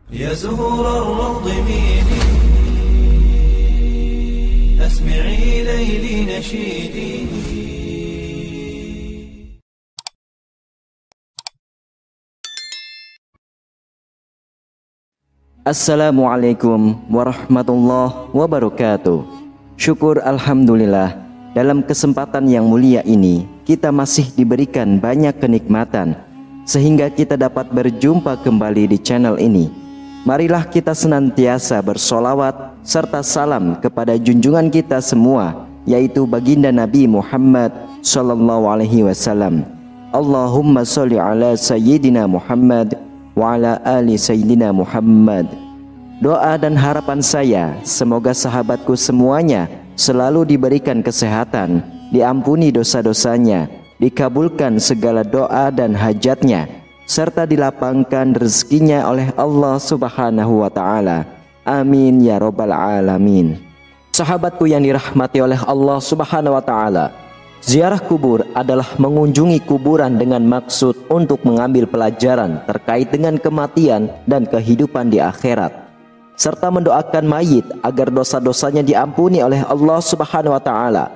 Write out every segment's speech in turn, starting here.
يا زهور الروض ميلي أسمعي ليلي نشيدي. Assalamualaikum warahmatullahi wabarakatuh. Syukur alhamdulillah, dalam kesempatan yang mulia ini kita masih diberikan banyak kenikmatan sehingga kita dapat berjumpa kembali di channel ini. Marilah kita senantiasa bersolawat serta salam kepada junjungan kita semua, yaitu baginda Nabi Muhammad sallallahu alaihi wasallam. Allahumma sholli ala sayyidina Muhammad wa ala ali sayyidina Muhammad. Doa dan harapan saya, semoga sahabatku semuanya selalu diberikan kesehatan, diampuni dosa-dosanya, dikabulkan segala doa dan hajatnya, serta dilapangkan rezekinya oleh Allah Subhanahu wa ta'ala. Amin ya rabbal alamin. Sahabatku yang dirahmati oleh Allah Subhanahu wa ta'ala, ziarah kubur adalah mengunjungi kuburan dengan maksud untuk mengambil pelajaran terkait dengan kematian dan kehidupan di akhirat, serta mendoakan mayit agar dosa-dosanya diampuni oleh Allah Subhanahu wa ta'ala.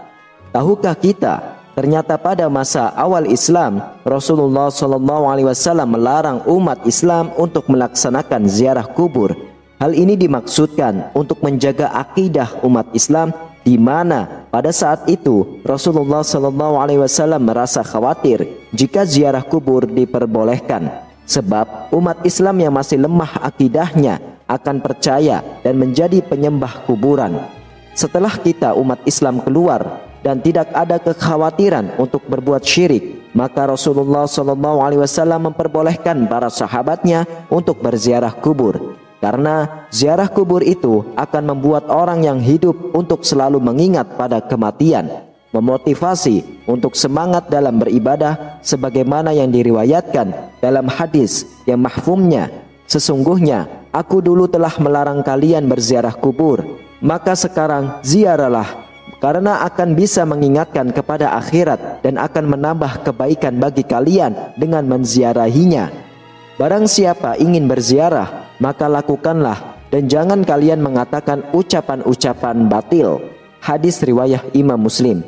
Tahukah kita, ternyata pada masa awal Islam, Rasulullah SAW melarang umat Islam untuk melaksanakan ziarah kubur. Hal ini dimaksudkan untuk menjaga akidah umat Islam, di mana pada saat itu Rasulullah SAW merasa khawatir jika ziarah kubur diperbolehkan, sebab umat Islam yang masih lemah akidahnya akan percaya dan menjadi penyembah kuburan. Setelah kita umat Islam keluar dan tidak ada kekhawatiran untuk berbuat syirik, maka Rasulullah SAW memperbolehkan para sahabatnya untuk berziarah kubur, karena ziarah kubur itu akan membuat orang yang hidup untuk selalu mengingat pada kematian, memotivasi untuk semangat dalam beribadah, sebagaimana yang diriwayatkan dalam hadis yang mahfumnya, sesungguhnya aku dulu telah melarang kalian berziarah kubur, maka sekarang ziarahlah, karena akan bisa mengingatkan kepada akhirat dan akan menambah kebaikan bagi kalian dengan menziarahinya. Barang siapa ingin berziarah, maka lakukanlah, dan jangan kalian mengatakan ucapan-ucapan batil. Hadis riwayat Imam Muslim.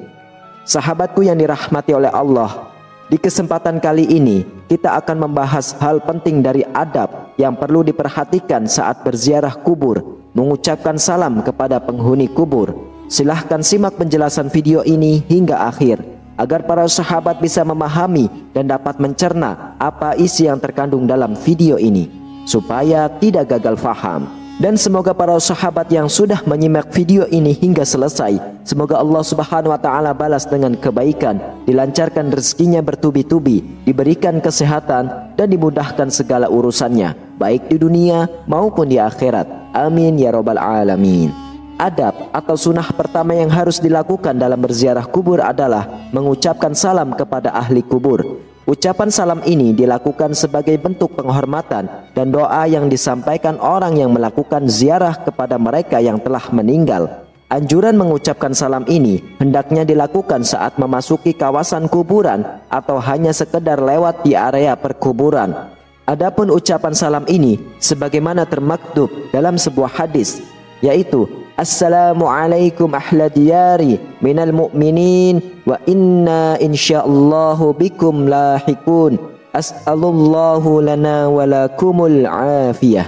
Sahabatku yang dirahmati oleh Allah, di kesempatan kali ini kita akan membahas hal penting dari adab yang perlu diperhatikan saat berziarah kubur, mengucapkan salam kepada penghuni kubur. Silahkan simak penjelasan video ini hingga akhir, agar para sahabat bisa memahami dan dapat mencerna apa isi yang terkandung dalam video ini, supaya tidak gagal faham. Dan semoga para sahabat yang sudah menyimak video ini hingga selesai, semoga Allah Subhanahu wa ta'ala balas dengan kebaikan, dilancarkan rezekinya bertubi-tubi, diberikan kesehatan, dan dimudahkan segala urusannya, baik di dunia maupun di akhirat. Amin ya rabbal alamin. Adab atau sunnah pertama yang harus dilakukan dalam berziarah kubur adalah mengucapkan salam kepada ahli kubur. Ucapan salam ini dilakukan sebagai bentuk penghormatan dan doa yang disampaikan orang yang melakukan ziarah kepada mereka yang telah meninggal. Anjuran mengucapkan salam ini hendaknya dilakukan saat memasuki kawasan kuburan atau hanya sekedar lewat di area perkuburan. Adapun ucapan salam ini sebagaimana termaktub dalam sebuah hadis, yaitu Assalamualaikum ahla diyari minal mu'minin wa inna insyaallahu bikum lahikun as'alullahu lana walakumul afiyah,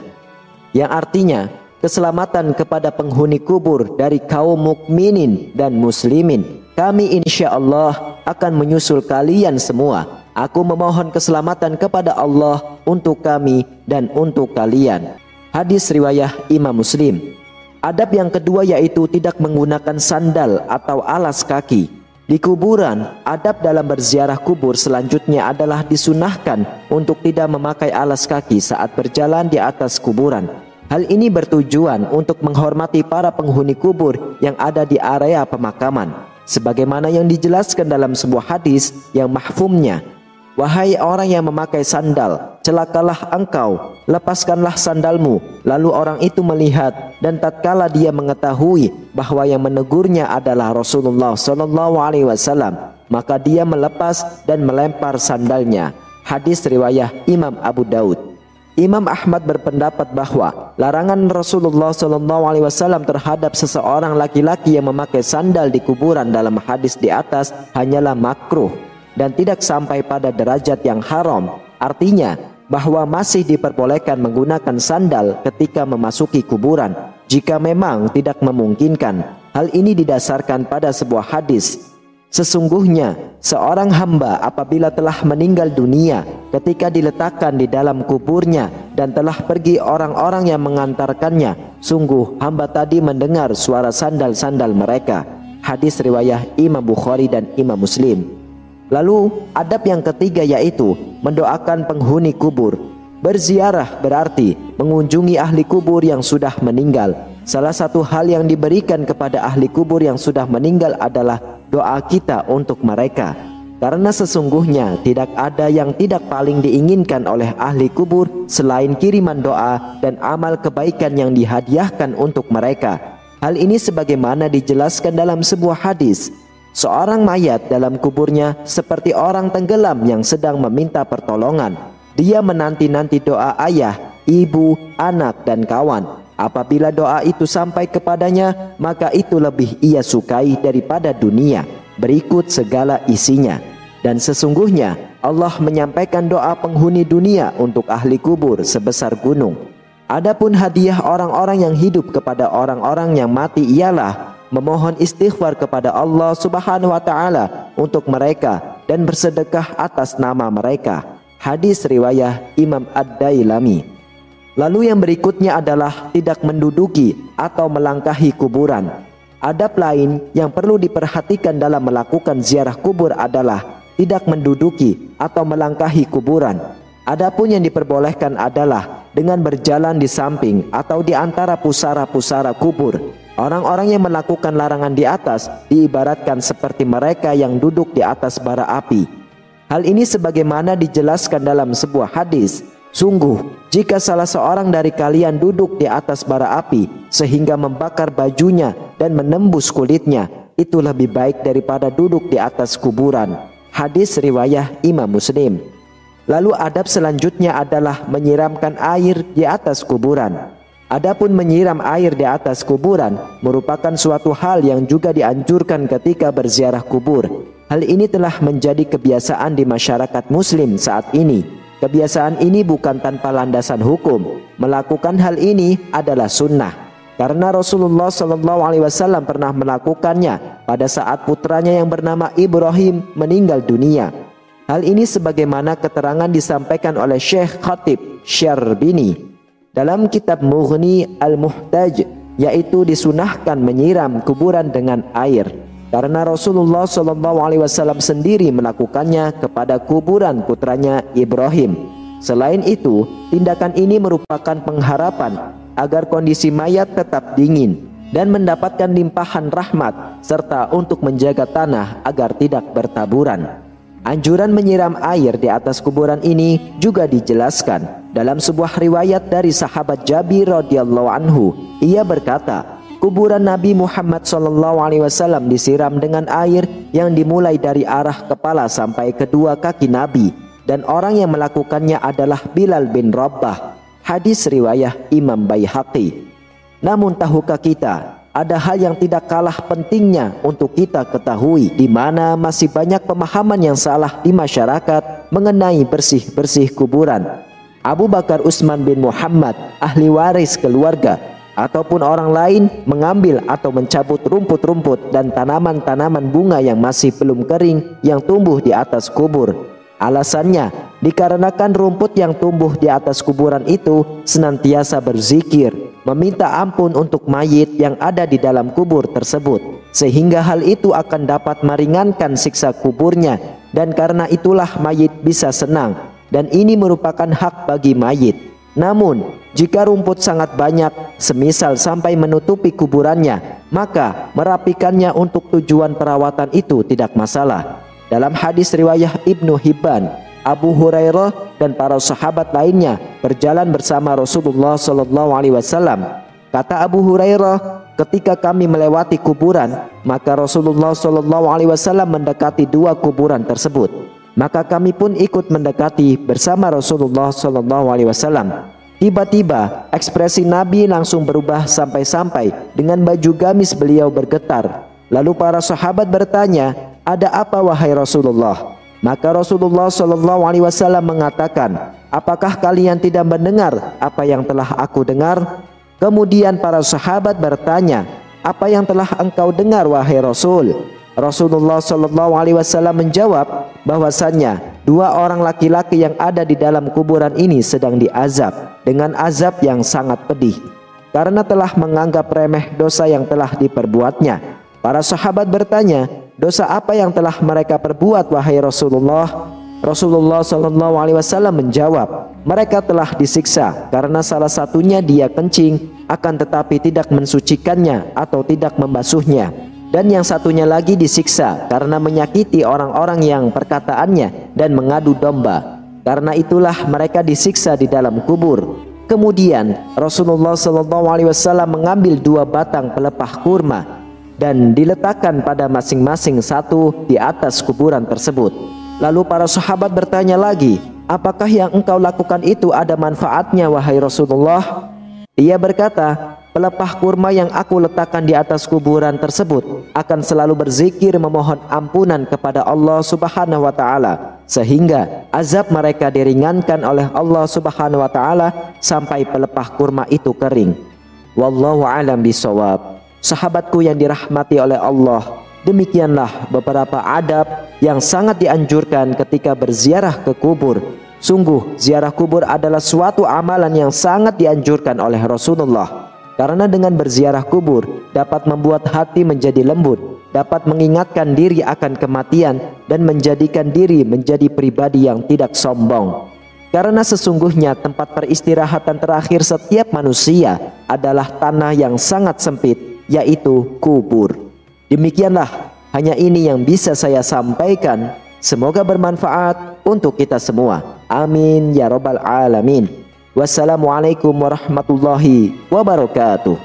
yang artinya keselamatan kepada penghuni kubur dari kaum mukminin dan muslimin, kami insyaallah akan menyusul kalian semua. Aku memohon keselamatan kepada Allah untuk kami dan untuk kalian. Hadis riwayat Imam Muslim. Adab yang kedua yaitu tidak menggunakan sandal atau alas kaki. Di kuburan, adab dalam berziarah kubur selanjutnya adalah disunahkan untuk tidak memakai alas kaki saat berjalan di atas kuburan. Hal ini bertujuan untuk menghormati para penghuni kubur yang ada di area pemakaman, sebagaimana yang dijelaskan dalam sebuah hadis yang mahfumnya, wahai orang yang memakai sandal, celakalah engkau, lepaskanlah sandalmu. Lalu orang itu melihat, dan tatkala dia mengetahui bahwa yang menegurnya adalah Rasulullah SAW, maka dia melepas dan melempar sandalnya. Hadis riwayat Imam Abu Daud. Imam Ahmad berpendapat bahwa larangan Rasulullah SAW terhadap seseorang laki-laki yang memakai sandal di kuburan dalam hadis di atas hanyalah makruh dan tidak sampai pada derajat yang haram. Artinya bahwa masih diperbolehkan menggunakan sandal ketika memasuki kuburan jika memang tidak memungkinkan. Hal ini didasarkan pada sebuah hadis. Sesungguhnya seorang hamba apabila telah meninggal dunia, ketika diletakkan di dalam kuburnya dan telah pergi orang-orang yang mengantarkannya, sungguh hamba tadi mendengar suara sandal-sandal mereka. Hadis riwayat Imam Bukhari dan Imam Muslim. Lalu adab yang ketiga yaitu mendoakan penghuni kubur. Berziarah berarti mengunjungi ahli kubur yang sudah meninggal. Salah satu hal yang diberikan kepada ahli kubur yang sudah meninggal adalah doa kita untuk mereka. Karena sesungguhnya tidak ada yang tidak paling diinginkan oleh ahli kubur selain kiriman doa dan amal kebaikan yang dihadiahkan untuk mereka. Hal ini sebagaimana dijelaskan dalam sebuah hadis. Seorang mayat dalam kuburnya seperti orang tenggelam yang sedang meminta pertolongan. Dia menanti-nanti doa ayah, ibu, anak, dan kawan. Apabila doa itu sampai kepadanya, maka itu lebih ia sukai daripada dunia berikut segala isinya. Dan sesungguhnya Allah menyampaikan doa penghuni dunia untuk ahli kubur sebesar gunung. Adapun hadiah orang-orang yang hidup kepada orang-orang yang mati ialah memohon istighfar kepada Allah Subhanahu wa taala untuk mereka dan bersedekah atas nama mereka. Hadis riwayat Imam Ad-Dailami. Lalu yang berikutnya adalah tidak menduduki atau melangkahi kuburan. Adab lain yang perlu diperhatikan dalam melakukan ziarah kubur adalah tidak menduduki atau melangkahi kuburan. Adapun yang diperbolehkan adalah dengan berjalan di samping atau di antara pusara-pusara kubur. Orang-orang yang melakukan larangan di atas diibaratkan seperti mereka yang duduk di atas bara api. Hal ini sebagaimana dijelaskan dalam sebuah hadis. Sungguh, jika salah seorang dari kalian duduk di atas bara api sehingga membakar bajunya dan menembus kulitnya, itu lebih baik daripada duduk di atas kuburan. Hadis riwayat Imam Muslim. Lalu adab selanjutnya adalah menyiramkan air di atas kuburan. Adapun menyiram air di atas kuburan merupakan suatu hal yang juga dianjurkan ketika berziarah kubur. Hal ini telah menjadi kebiasaan di masyarakat muslim saat ini. Kebiasaan ini bukan tanpa landasan hukum. Melakukan hal ini adalah sunnah. Karena Rasulullah SAW pernah melakukannya pada saat putranya yang bernama Ibrahim meninggal dunia. Hal ini sebagaimana keterangan disampaikan oleh Syekh Khatib Syarbini dalam kitab Mughni Al-Muhtaj, yaitu disunahkan menyiram kuburan dengan air. Karena Rasulullah SAW sendiri melakukannya kepada kuburan putranya Ibrahim. Selain itu, tindakan ini merupakan pengharapan agar kondisi mayat tetap dingin dan mendapatkan limpahan rahmat, serta untuk menjaga tanah agar tidak bertaburan. Anjuran menyiram air di atas kuburan ini juga dijelaskan dalam sebuah riwayat dari sahabat Jabir radhiyallahu anhu. Ia berkata, kuburan Nabi Muhammad SAW disiram dengan air yang dimulai dari arah kepala sampai kedua kaki Nabi, dan orang yang melakukannya adalah Bilal bin Rabah. Hadis riwayat Imam Baihaqi. Namun tahukah kita, ada hal yang tidak kalah pentingnya untuk kita ketahui, di mana masih banyak pemahaman yang salah di masyarakat mengenai bersih-bersih kuburan. Abu Bakar Utsman bin Muhammad, ahli waris keluarga, ataupun orang lain mengambil atau mencabut rumput-rumput dan tanaman-tanaman bunga yang masih belum kering yang tumbuh di atas kubur. Alasannya, dikarenakan rumput yang tumbuh di atas kuburan itu senantiasa berzikir, meminta ampun untuk mayit yang ada di dalam kubur tersebut, sehingga hal itu akan dapat meringankan siksa kuburnya, dan karena itulah mayit bisa senang, dan ini merupakan hak bagi mayit. Namun, jika rumput sangat banyak, semisal sampai menutupi kuburannya, maka merapikannya untuk tujuan perawatan itu tidak masalah. Dalam hadis riwayat Ibnu Hibban, Abu Hurairah dan para sahabat lainnya berjalan bersama Rasulullah SAW. Kata Abu Hurairah, ketika kami melewati kuburan, maka Rasulullah SAW mendekati dua kuburan tersebut. Maka kami pun ikut mendekati bersama Rasulullah SAW. Tiba-tiba ekspresi Nabi langsung berubah sampai-sampai dengan baju gamis beliau bergetar. Lalu para sahabat bertanya, "Ada apa wahai Rasulullah?" Maka Rasulullah SAW mengatakan, "Apakah kalian tidak mendengar apa yang telah aku dengar?" Kemudian para sahabat bertanya, "Apa yang telah engkau dengar wahai Rasul?" Rasulullah SAW menjawab bahwasannya 2 orang laki-laki yang ada di dalam kuburan ini sedang diazab dengan azab yang sangat pedih karena telah menganggap remeh dosa yang telah diperbuatnya. Para sahabat bertanya, "Dosa apa yang telah mereka perbuat wahai Rasulullah?" Rasulullah SAW menjawab, "Mereka telah disiksa karena salah satunya dia kencing akan tetapi tidak mensucikannya atau tidak membasuhnya, dan yang satunya lagi disiksa karena menyakiti orang-orang yang perkataannya dan mengadu domba. Karena itulah mereka disiksa di dalam kubur." Kemudian Rasulullah SAW mengambil 2 batang pelepah kurma dan diletakkan pada masing-masing satu di atas kuburan tersebut. Lalu para sahabat bertanya lagi, "Apakah yang engkau lakukan itu ada manfaatnya wahai Rasulullah?" Ia berkata, "Pelepah kurma yang aku letakkan di atas kuburan tersebut akan selalu berzikir memohon ampunan kepada Allah Subhanahu wa Ta'ala, sehingga azab mereka diringankan oleh Allah Subhanahu wa Ta'ala sampai pelepah kurma itu kering." Wallahu a'lam bishawab. Sahabatku yang dirahmati oleh Allah, demikianlah beberapa adab yang sangat dianjurkan ketika berziarah ke kubur. Sungguh ziarah kubur adalah suatu amalan yang sangat dianjurkan oleh Rasulullah, karena dengan berziarah kubur dapat membuat hati menjadi lembut, dapat mengingatkan diri akan kematian, dan menjadikan diri menjadi pribadi yang tidak sombong. Karena sesungguhnya tempat peristirahatan terakhir setiap manusia adalah tanah yang sangat sempit, yaitu kubur. Demikianlah, hanya ini yang bisa saya sampaikan. Semoga bermanfaat untuk kita semua. Amin ya rabbal alamin. Wassalamualaikum warahmatullahi wabarakatuh.